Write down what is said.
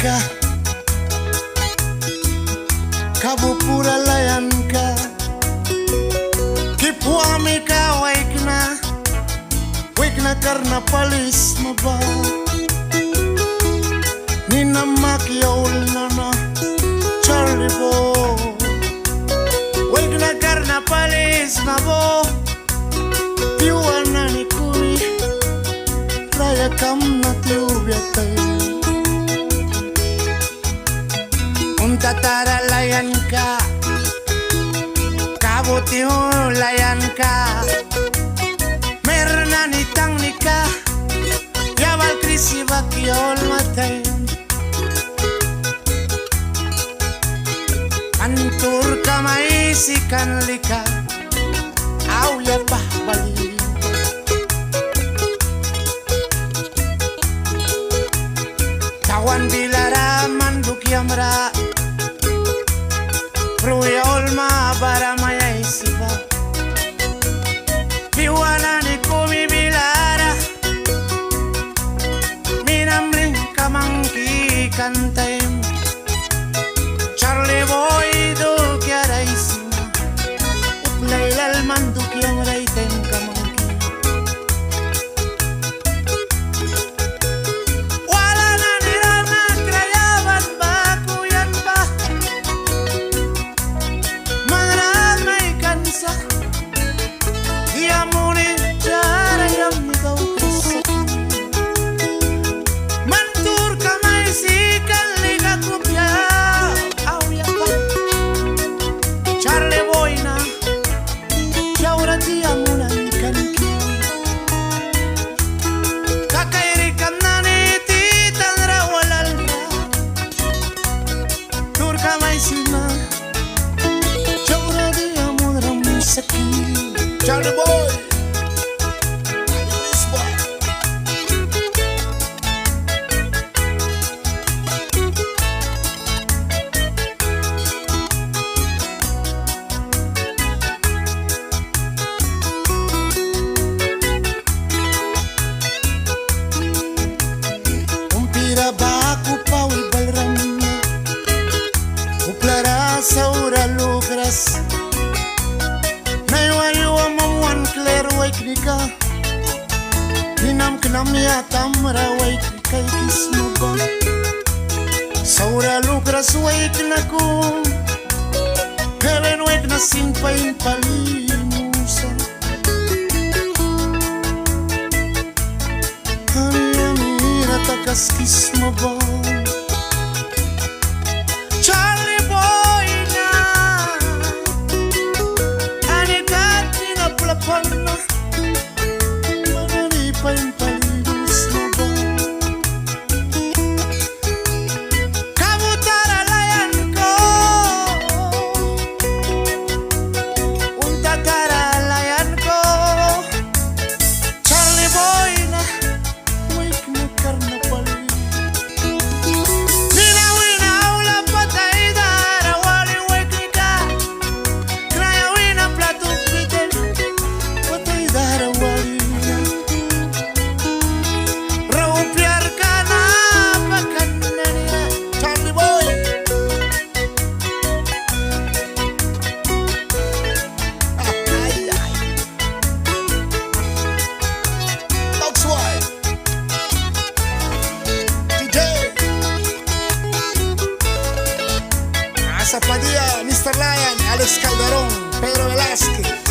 ka, kabu pura layan ka, kipuami ka wake na karna palis maba, nina makiyaul na Charlie Boy, wake na karna palis mabo, piwana ni kuri, raya kam na tiubiatay. Tatara layan ka, kabuti layan ka, meron na nitang nika, yabal krisi bakyol matay. Antur ka maisikan lika, aw ya pahbali. Kawan bilara manduk yamra, Ruya olma bara maya isiba, piwana ni kumi bilara, minamring kamangki kantaim, Charlie Boy do kiara isima, uplailal manduk yang raitem kamangki. Wala na nirana krayaban baku yan ba? Charlie Boy, this boy. Umpira baku paul balramna, uplara saura lugras. Nika Ninam kenam ya tamra wait kai kismuba Saura lukras wait naku Heaven wait na simpay palimusa Hanyanira takas kismuba Charlie Boy na Anikat na plapon na Zapadilla, Mr. Lion, Alex Calderón, Pedro Velázquez.